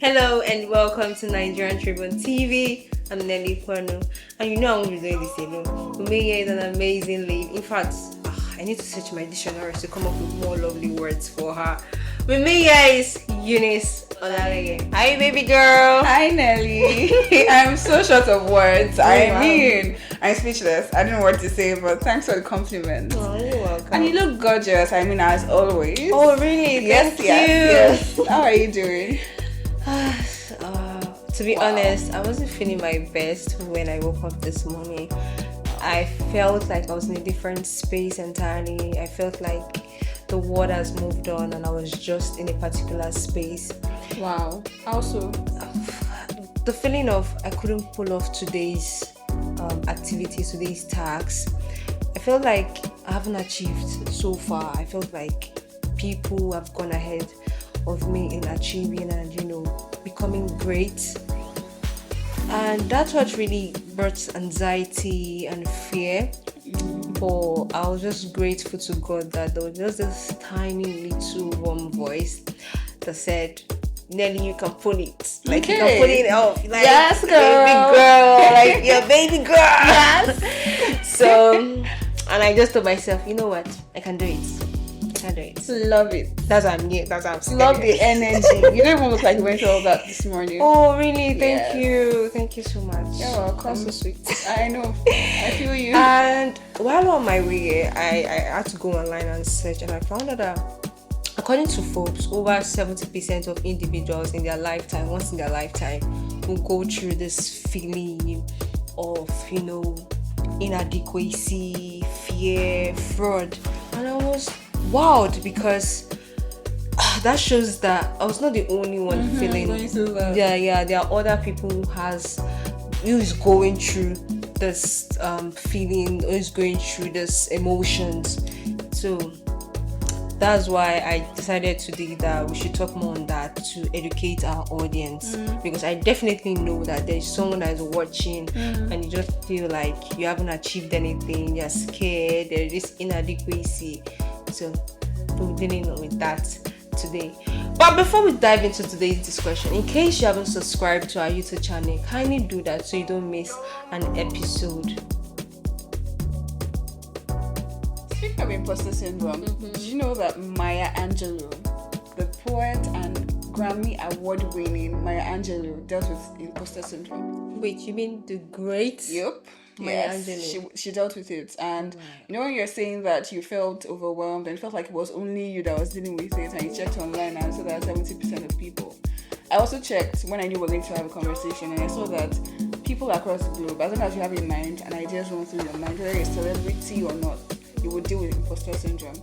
Hello and welcome to Nigerian Tribune TV. I'm Nelly Kwanu, and you know I won't be doing this alone. Umeye is an amazing lady. In fact, I need to search my dictionary to come up with more lovely words for her. Umeye is Eunice Olaleye. Hi, baby girl. Hi, Nelly. I'm so short of words. I'm speechless. I don't know what to say, but thanks for the compliment. Oh, you're welcome. And you look gorgeous. As always. Oh, really? Yes, Thank yes. How are you doing? To be honest, I wasn't feeling my best when I woke up this morning. I felt like I was in a different space entirely. I felt like the world has moved on and I was just in a particular space. Wow. Also, the feeling of I couldn't pull off today's activities, today's tasks. I felt like I haven't achieved so far. I felt like people have gone ahead of me in achieving and becoming great, and that's what really brought anxiety and fear. But I was just grateful to God that there was just this tiny little warm voice that said, Nelly, you can pull it. Like, you can pull it off. Like, yes, girl. Baby girl. Like, your baby girl. Yes. So, and I just told myself, you know what? I can do it. I do it. Love it. That's what I'm here. That's what I'm saying. Love the energy. You don't even look like you went through all that this morning. Oh, really? Thank you. Thank you so much. You're welcome. That's so sweet. I know. I feel you. And while on my way, I had to go online and search, and I found out that according to Forbes, over 70% of individuals in their lifetime, once in their lifetime, will go through this feeling of, inadequacy, fear, fraud. And I was wowed because that shows that I was not the only one feeling. Yeah. There are other people who is going through this feeling, who is going through this emotions. So that's why I decided today that we should talk more on that to educate our audience, because I definitely know that there's someone that is watching and you just feel like you haven't achieved anything, you're scared, there's this inadequacy. So we're dealing with that today. But before we dive into today's discussion, in case you haven't subscribed to our YouTube channel, kindly do that so you don't miss an episode. Speaking of imposter syndrome, did you know that Maya Angelou, the poet and Grammy award-winning Maya Angelou, dealt with imposter syndrome? Wait, you mean the great? Yep. Maya Yes, Angelou. she dealt with it. And when you're saying that you felt overwhelmed and felt like it was only you that was dealing with it, and you checked online and saw that 70% of people. I also checked when I knew we were going to have a conversation, and I saw that people across the globe, as long as you have a mind and ideas run through your mind, whether you're a celebrity or not, you would deal with imposter syndrome.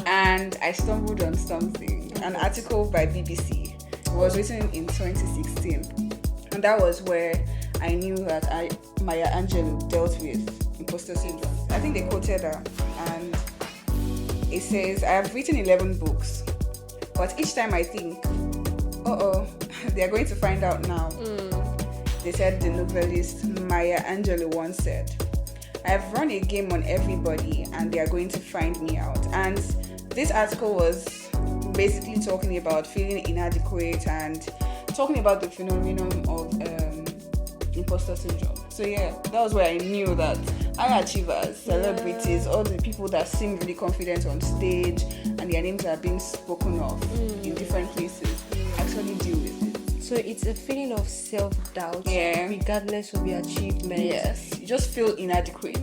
And I stumbled on something, an article by BBC. It was written in 2016, and that was where I knew that Maya Angelou dealt with imposter syndrome. I think they quoted her, and it says, I have written 11 books, but each time I think, they are going to find out now. They said the novelist Maya Angelou once said, I have run a game on everybody and they are going to find me out. And this article was basically talking about feeling inadequate and talking about the phenomenon of imposter syndrome. So yeah, that was where I knew that high achievers, celebrities, all the people that seem really confident on stage and their names are being spoken of in different places actually deal with it. So it's a feeling of self-doubt, regardless of your achievement. Yes, you just feel inadequate.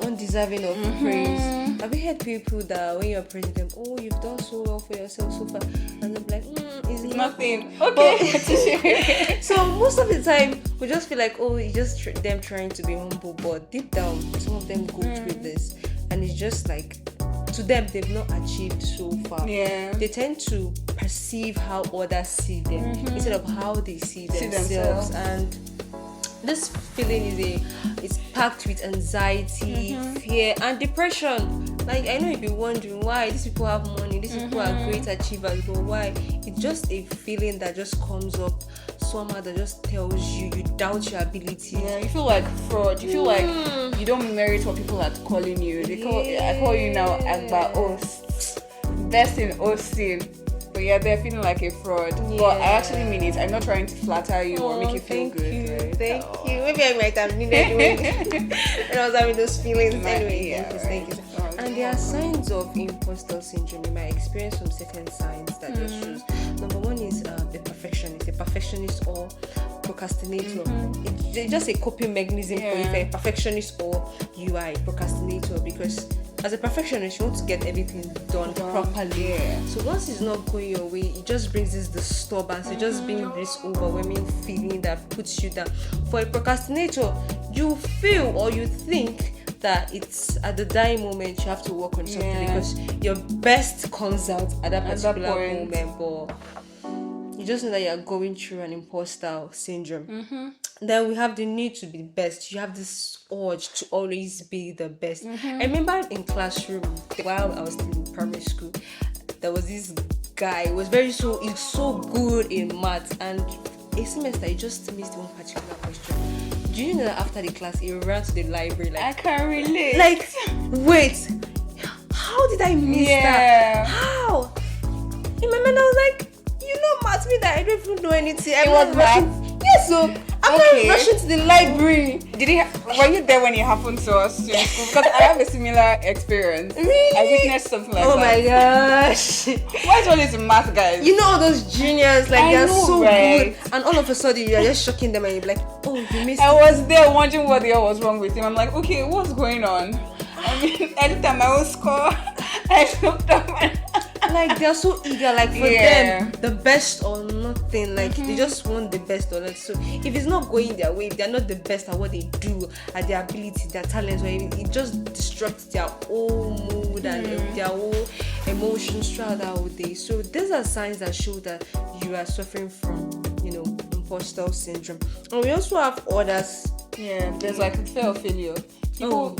Undeserving of praise. Have you heard people that when you're praising them, oh, you've done so well for yourself so far, and they're like, it's nothing. Okay. So most of the time, we just feel like, oh, it's just them trying to be humble, but deep down, some of them go through this, and it's just like, to them, they've not achieved so far. Yeah. They tend to perceive how others see them instead of how they see themselves. And this feeling it's packed with anxiety, fear, and depression. Like, I know you'll be wondering why these people have money, these people are great achievers, but why? It's just a feeling that just comes up somehow that just tells you doubt your ability. Yeah, you feel like fraud. You feel like you don't merit what people are calling you. I call you now Agba Ost, best in Austin. But yeah, they're feeling like a fraud. Yeah. But I actually mean it. I'm not trying to flatter you or make you feel good. Right? Thank you. Maybe I might have needed when I was having those feelings. Anyway, thank you. And there are signs of imposter syndrome in my experience from certain signs that just shows. Number one is the perfectionist. A perfectionist or procrastinator. It's just a coping mechanism for if a perfectionist or you are a procrastinator, because as a perfectionist, you want to get everything done properly. Yeah. So once it's not going your way, it just brings this disturbance. It just brings this overwhelming feeling that puts you down. For a procrastinator, you feel or you think that it's at the dying moment you have to work on something because your best comes out at that particular moment, but you just know that you're going through an imposter syndrome. Then we have the need to be the best. You have this urge to always be the best. I remember in classroom while I was still in primary school, there was this guy who was he's so good in maths, and a semester he just missed one particular question. Do you know that after the class he ran to the library I can relate. Like, wait, how did I miss that? How? In my mind I was like, you know maths me that I don't even know anything. It was maths? Yes, so I'm not rushing to the library. Were you there when it happened to us in school? Because I have a similar experience. Really? I witnessed something like that. Oh my gosh. Why is always math guys? You know all those juniors, like they're so right? good, and all of a sudden you're just shocking them and you're like, oh, you missed I was there wondering what the hell was wrong with him. I'm like, okay, what's going on? I mean, anytime I will score, I looked up and like they're so eager, like for them the best or nothing, like they just want the best or not. So if it's not going their way, if they're not the best at what they do, at their ability, their talents, or it just disrupts their whole mood and their whole emotions throughout the whole day. So these are signs that show that you are suffering from, imposter syndrome. And we also have others. Yeah, there's like fear of failure. People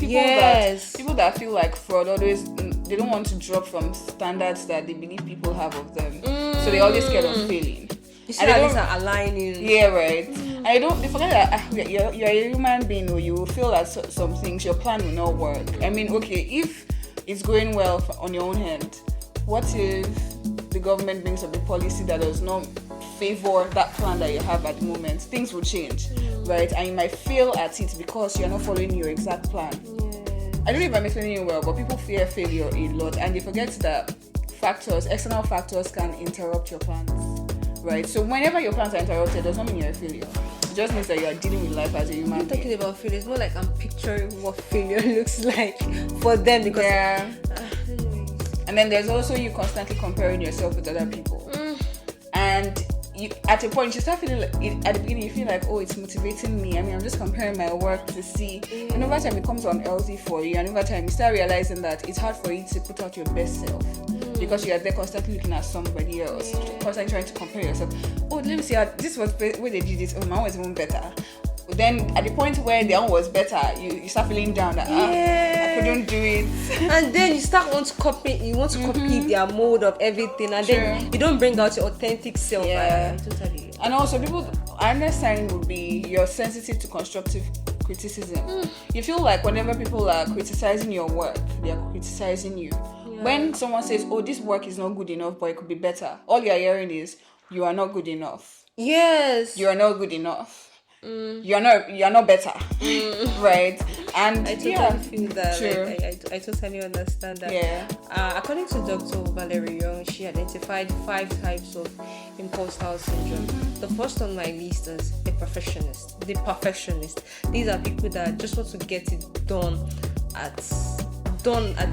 that feel like fraud always, they don't want to drop from standards that they believe people have of them. So they always scared of failing. You see how these are aligning. Yeah, right. And they forget that you're a human being, or you will feel that some things, your plan will not work. I mean, okay, if it's going well on your own hand, what if the government brings up a policy that does not favor that plan that you have at the moment? Things will change, right? And you might fail at it because you're not following your exact plan. I don't know if I'm explaining you well, but people fear failure a lot, and they forget that external factors can interrupt your plans, right? So whenever your plans are interrupted, it does not mean you're a failure. It just means that you are dealing with life as a human being. Talking about failure, it's more like I'm picturing what failure looks like for them, because and then there's also you constantly comparing yourself with other people, and at a point you start feeling like, at the beginning you feel like, oh, it's motivating me. I mean, I'm just comparing my work to see, and over time it becomes unhealthy for you, and over time you start realizing that it's hard for you to put out your best self because you are there constantly looking at somebody else, constantly trying to compare yourself. Oh, let me see how this was where they did this. Oh, mine was even better. But then at the point where their own was better, you start feeling down that I couldn't do it. And then you want to copy their mode of everything, and then you don't bring out your authentic self. Totally. And also another sign would be you're sensitive to constructive criticism. You feel like whenever people are criticizing your work, they are criticizing you. When someone says, oh, this work is not good enough, but it could be better, all you're hearing is, you are not good enough. Yes. You are not good enough. You're not better. Right? And I totally feel that. True. Like, I totally understand that. Yeah. According to Dr. Valerie Young, she identified 5 types of imposter syndrome. The first on my list is the perfectionist. These are people that just want to get it done at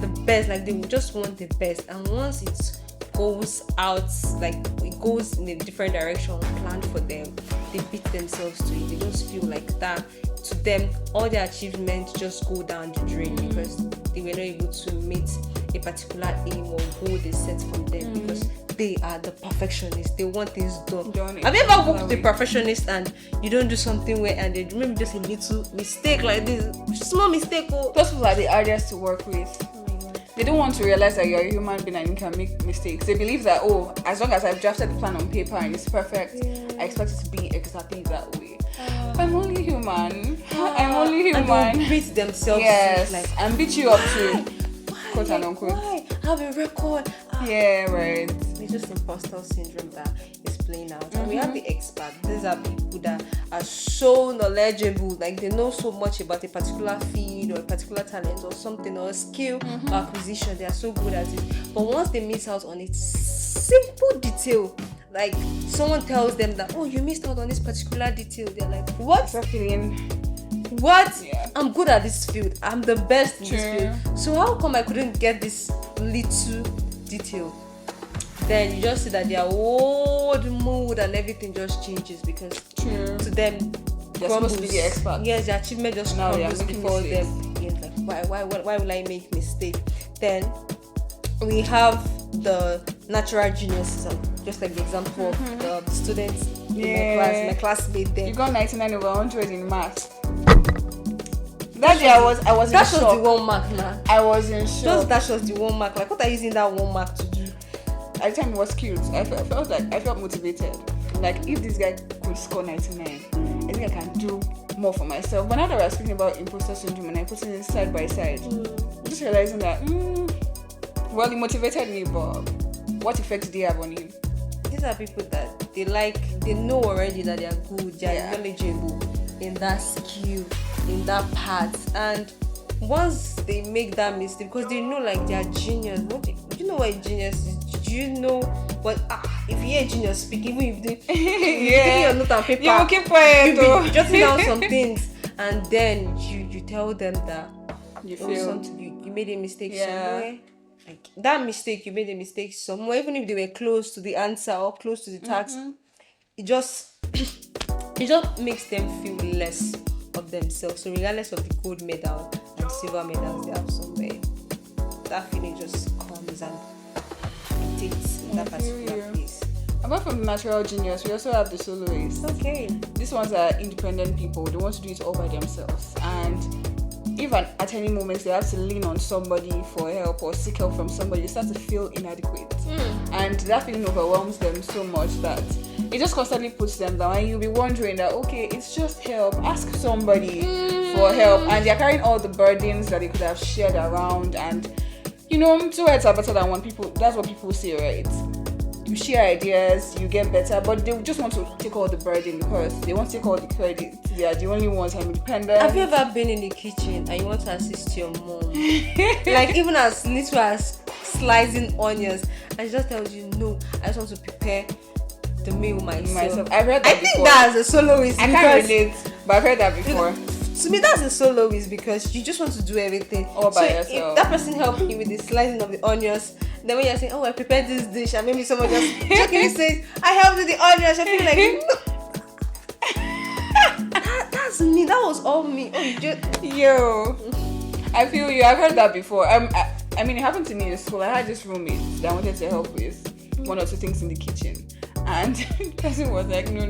the best, like they just want the best, and once it goes out, like it goes in a different direction planned for them, they beat themselves to it. They just feel like that to them all their achievements just go down the drain because they were not able to meet a particular aim or goal they set for them because they are the perfectionists. They want things done. Have you ever worked with a perfectionist and you don't do something well, and they maybe just a little mistake like this, small mistake? Those people are the hardest to work with. They don't want to realize that you're a human being and you can make mistakes. They believe that, oh, as long as I've drafted the plan on paper and it's perfect, I expect it to be exactly that way. I'm only human. I'm only human. And they'll beat themselves. Yes, and beat you up too. quote and unquote. Why? I have a record. Yeah, right. It's just imposter syndrome that is playing out. And we have the experts. These are people that are so knowledgeable, like they know so much about a particular field or a particular talent or something or a skill or acquisition. They are so good at it. But once they miss out on it, simple detail, like someone tells them that, oh, you missed out on this particular detail, they're like, what? What? Yeah. I'm good at this field. I'm the best in this field. So how come I couldn't get this little detail? Then you just see that their whole mood and everything just changes because to them they're supposed to be the expert. Yes, the achievement just crumbles before them. Yes, like why will I make mistake? Then we have the natural geniuses, just like the example of the students in my classmate there. You got 99 over 100 in maths. That day I was in that shock. That was the 1 mark now. I was in shock. Just that was the 1 mark. Like, what are you using that 1 mark to do? At the time it was cute. I felt motivated. Like, if this guy could score 99, I think I can do more for myself. But now that we're speaking about imposter syndrome and I put it side by side, I'm just realizing that, well, he motivated me, but what effect did he have on you? These are people that they know already that they are good, they are knowledgeable in that skill, in that part. And once they make that mistake, because they know like they are genius. Do you know what a genius is? Do you know what? If you hear a genius speak, even if they give your note and paper, you will keep quiet. You jotting down some things, and then you tell them that you feel you made a mistake somewhere. Like that mistake, you made a mistake somewhere, even if they were close to the answer or close to the task, it just makes them feel less of themselves. So regardless of the gold medal and silver medals they have somewhere, that feeling just comes and it takes that particular place. Apart from the natural genius, we also have the soloists. Okay. These ones are independent people. They want to do it all by themselves. And even at any moment they have to lean on somebody for help or seek help from somebody, they start to feel inadequate. And that feeling overwhelms them so much that it just constantly puts them down, and you'll be wondering that, okay, it's just help, ask somebody for help, and they're carrying all the burdens that they could have shared around. And two heads are better than one. That's what people say, right? You share ideas, you get better, but they just want to take all the burden because they want to take all the credit. They are the only ones who are independent. Have you ever been in the kitchen and you want to assist your mom? Like even as little as slicing onions, and she just tells you, no, I just want to prepare the meal myself. I've heard that before. I think that's a soloist. I can't relate, but I've heard that before. To me, that's a soloist because you just want to do everything all by yourself. If that person helping you with the slicing of the onions, then when you're saying, oh, I prepared this dish, and maybe someone just jokingly says, I helped with the onions, I feel like, that's me. That was all me. Yo, I feel you. I've heard that before. I mean, it happened to me in school. I had this roommate that I wanted to help with one or two things in the kitchen, and the person was like, no.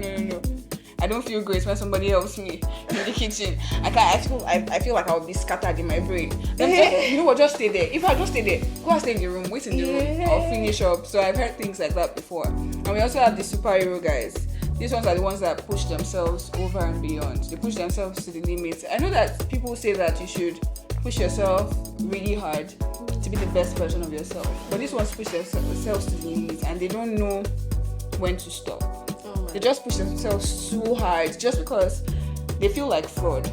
I don't feel great when somebody helps me in the kitchen. I feel like I will be scattered in my brain. Then you know what? Just stay there. If I just stay there, go and stay in the room, wait in the room, I'll finish up. So I've heard things like that before. And we also have the superhero guys. These ones are the ones that push themselves over and beyond. They push themselves to the limits. I know that people say that you should push yourself really hard to be the best version of yourself. But these ones push themselves to the limits and they don't know when to stop. They just push themselves so hard just because they feel like fraud.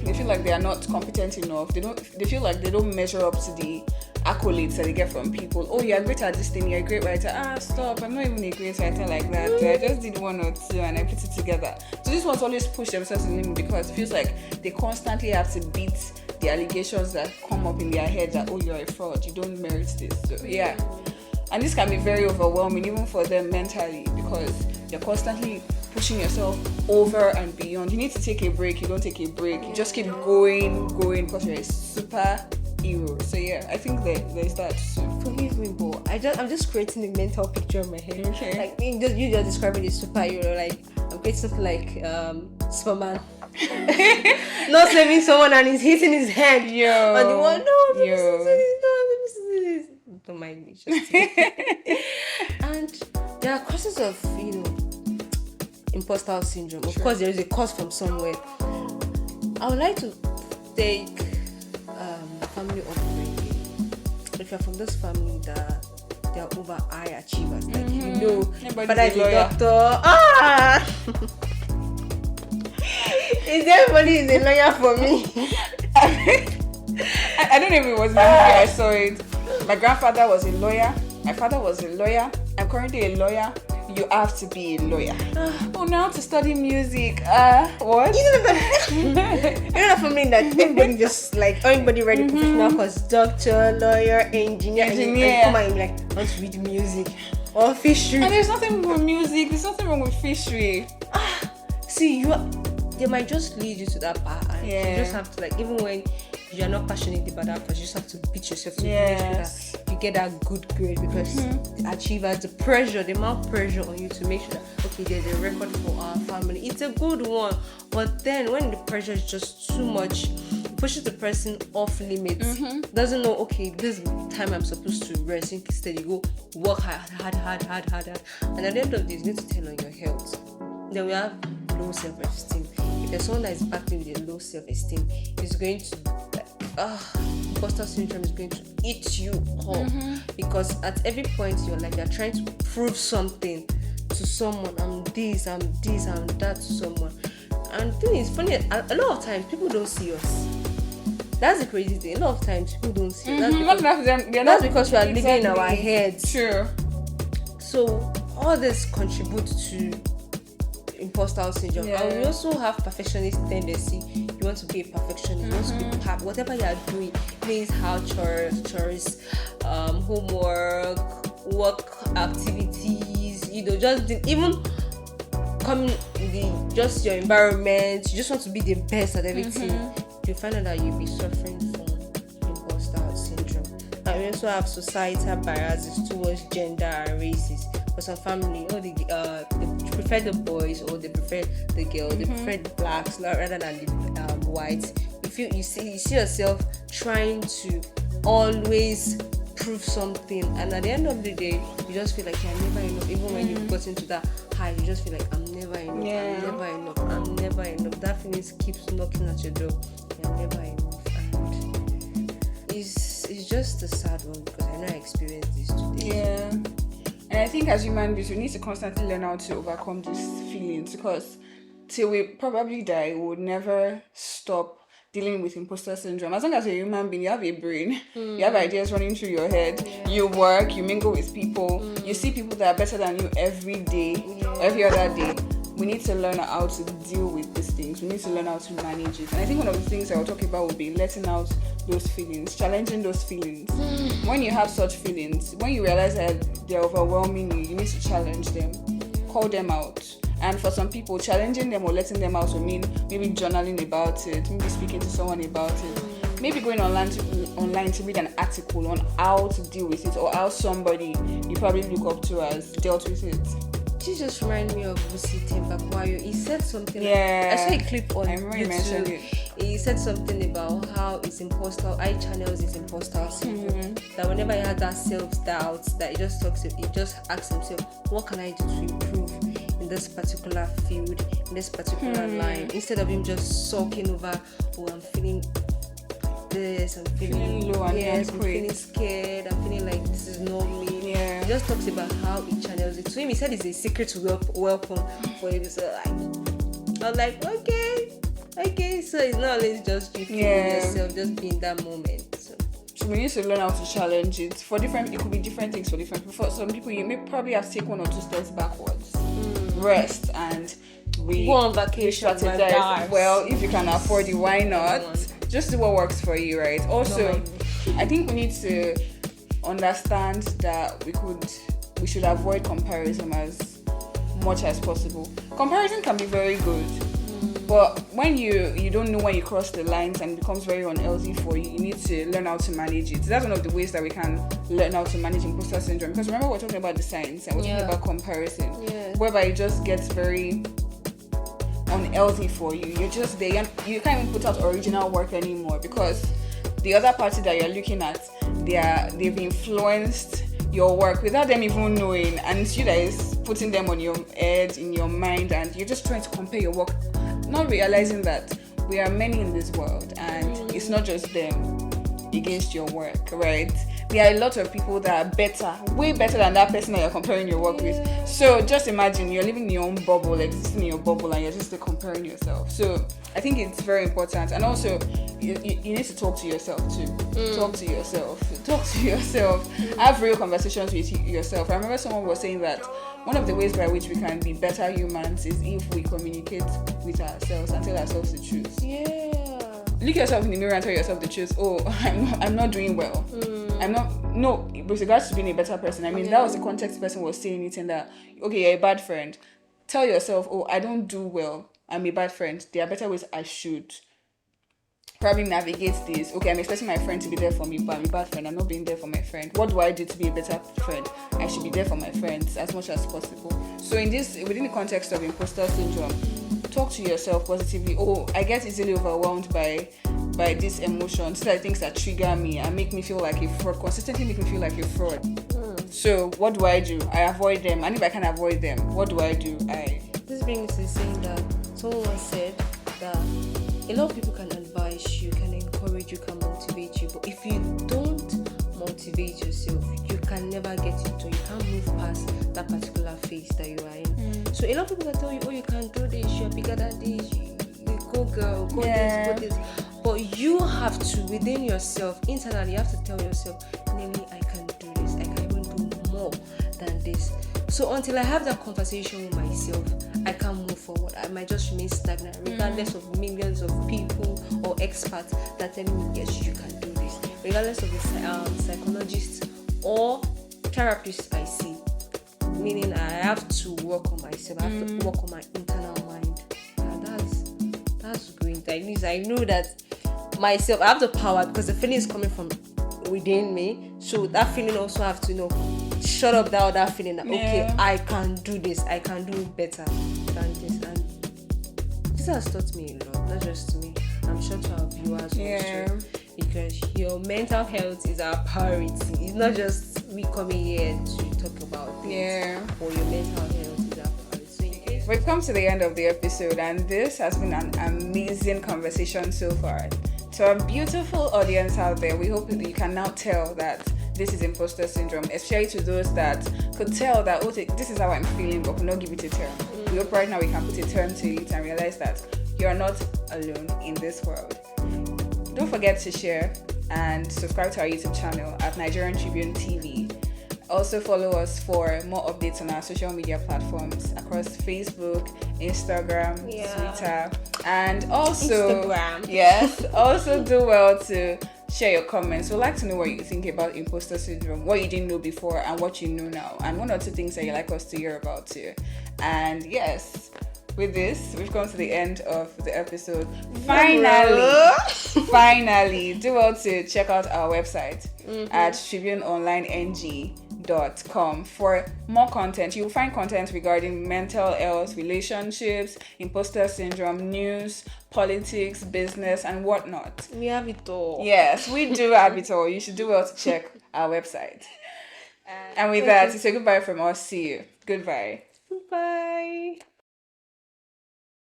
They feel like they are not competent enough. They feel like they don't measure up to the accolades that they get from people. Oh, you're great at this thing, you're a great writer. Stop, I'm not even a great writer like that. I just did one or two and I put it together. So these ones always push themselves to the limit because it feels like they constantly have to beat the allegations that come up in their head that, oh, you're a fraud, you don't merit this. So yeah. And this can be very overwhelming even for them mentally because you're constantly pushing yourself over and beyond. You need to take a break. You don't take a break. You just keep going because you're a superhero. So yeah, I think there's that too. Forgive me, but I'm just creating a mental picture in my head. Okay. Like you just describing the superhero. Like I'm creating something like Superman. Not saving someone and he's hitting his head. Yo. And the one, no, don't mind me. Just and there are causes of, imposter syndrome. Of course, there is a cause from somewhere. I would like to take family upbringing. if you're from this family that they are over high achievers, like you know, father is a lawyer. doctor. Is there anybody is a lawyer for me? I don't know if it was in the movie I saw it. My grandfather was a lawyer. My father was a lawyer. I'm currently a lawyer. You have to be a lawyer. Now to study music. What? You're not for me that everybody just like everybody ready professional because doctor, lawyer, engineer. And you come and like I want to read music or fishery. And there's nothing wrong with music. There's nothing wrong with fishery. See, they might just lead you to that path, and you just have to like, even when you are not passionate about that course, you just have to beat yourself to make sure that you get that good grade, because the achievers, the amount of pressure on you to make sure that okay, there's a record for our family. It's a good one, but then when the pressure is just too much, pushes the person off limits. Doesn't know, okay, this time I'm supposed to rest. Instead, you go work hard, and at the end of this, you need to tell on your health. Then we have low self-esteem. If there's someone that is battling with a low self-esteem, it's going to imposter syndrome is going to eat you up, because at every point you're like, you're trying to prove something to someone. I'm this, I'm that to someone. And the thing is funny, a lot of times people don't see us. That's the crazy thing. A lot of times people don't see us. That's because we are living in our heads. Sure. So all this contributes to imposter syndrome. And we also have perfectionist tendency. You want to be a perfectionist, you want to be perfect. Whatever you are doing, please house chores, homework, work activities, just even coming just your environment, you just want to be the best at everything. You find out that you'll be suffering from imposter syndrome. And we also have societal biases towards gender and races. For some family, they prefer the boys, or they prefer the girl, they prefer the blacks rather than the whites. You see yourself trying to always prove something, and at the end of the day, you just feel like you're never enough. Even when you've gotten to that high, you just feel like I'm never enough. I'm never enough. That feeling keeps knocking at your door. You're never enough, and it's just a sad one, because I know I experienced this today. And I think as human beings, we need to constantly learn how to overcome these feelings, because till we probably die, we would never stop dealing with imposter syndrome. As long as you're a human being, you have a brain, you have ideas running through your head, you work, you mingle with people, you see people that are better than you every day, every other day. We need to learn how to deal with these things. We need to learn how to manage it. And I think one of the things I will talk about will be letting out those feelings, challenging those feelings. When you have such feelings, when you realize that they're overwhelming you, you need to challenge them, call them out. And for some people, challenging them or letting them out will mean maybe journaling about it, maybe speaking to someone about it, maybe going online to read an article on how to deal with it, or how somebody you probably look up to has dealt with it. This just reminds me of Busi Tembakwayo. He said something. I saw a clip on YouTube. He said something about how channels his imposter syndrome. That whenever he had that self-doubt, that he just asks himself, what can I do to improve in this particular field, in this particular line, instead of him just sulking over, I'm feeling this, I'm feeling low, I'm feeling scared, I'm feeling like this is not me. He just talks about how he channels it. To him, he said it's a secret weapon for him. So I was like, okay, so it's not always just you feeling yourself, just be in that moment. So we need to learn how to challenge it. It could be different things for different people. For some people, you may probably have to take 1 or 2 steps backwards, rest, and go on vacation. Well, if you can afford it, why not? Just do what works for you, right? Also, I think we need to understand that we should avoid comparison as much as possible. Comparison can be very good, but when you don't know when you cross the lines and it becomes very unhealthy for you, you need to learn how to manage it. That's one of the ways that we can learn how to manage imposter syndrome. Because remember, we're talking about the signs and we're talking about comparison, whereby it just gets very unhealthy for you. You're just there, you can't even put out original work anymore, because the other party that you're looking at, they've influenced your work without them even knowing, and it's you that is putting them on your head, in your mind, and you're just trying to compare your work, not realizing that we are many in this world and it's not just them against your work, right? there are a lot of people that are better, way better than that person that you're comparing your work with. So just imagine you're living in your own bubble, existing in your bubble, and you're just comparing yourself. So I think it's very important. And also, you need to talk to yourself too. Talk to yourself. Have real conversations with yourself. I remember someone was saying that one of the ways by which we can be better humans is if we communicate with ourselves and tell ourselves the truth. Look yourself in the mirror and tell yourself the truth. Oh, I'm not doing well. I'm not. No, with regards to being a better person, I mean, that was the context the person was saying it in that, okay, you're a bad friend. Tell yourself, oh, I don't do well. I'm a bad friend. There are better ways I should probably navigate this. Okay, I'm expecting my friend to be there for me, but I'm a bad friend. I'm not being there for my friend. What do I do to be a better friend? I should be there for my friends as much as possible. So within the context of imposter syndrome, talk to yourself positively. Oh, I get easily overwhelmed by these emotions. These are things that trigger me and make me feel like a fraud, consistently make me feel like a fraud. So what do? I avoid them. And if I can avoid them, what do? This brings me to saying that someone once said that a lot of people can advise you, can encourage you, can motivate you, but if you don't motivate yourself, you can never get it done. You can't move past that particular phase that you are in. So a lot of people can tell you, oh, you can do this, you're bigger than this, you go girl, go this. But you have to, within yourself, internally, you have to tell yourself, namely, I can do this, I can even do more than this. So until I have that conversation with myself, I can't move forward. I might just remain stagnant, regardless of millions of people or experts that tell me, yes, you can do this. Regardless of the psychologist or therapist I see. Meaning I have to work on myself. I have to work on my internal mind. That's great. I know that myself, I have the power because the feeling is coming from within me. So that feeling also have to, shut up that other feeling that, okay, I can do this. I can do it better than this. And this has taught me a lot, not just me. I'm sure to our viewers also. Because your mental health is our priority. It's not just we coming here to talk about things. Or your mental health is our priority. We've come to the end of the episode, and this has been an amazing conversation so far. To our beautiful audience out there, we hope that you can now tell that this is imposter syndrome, especially to those that could tell that, oh, this is how I'm feeling, but could not give it a term. We hope right now we can put a term to it and realize that you're not alone in this world. Don't forget to share and subscribe to our YouTube channel at Nigerian Tribune TV. Also follow us for more updates on our social media platforms across Facebook, Instagram, Twitter, and also Instagram. Also do well to share your comments. We'd like to know what you think about imposter syndrome, what you didn't know before and what you know now, and one or two things that you'd like us to hear about too. And yes, with this, we've come to the end of the episode. Finally, do well to check out our website at tribuneonlineng.com for more content. You'll find content regarding mental health, relationships, imposter syndrome, news, politics, business, and whatnot. We have it all. Yes, we do have it all. You should do well to check our website. And with that, it's a goodbye from us. See you. Goodbye. Bye.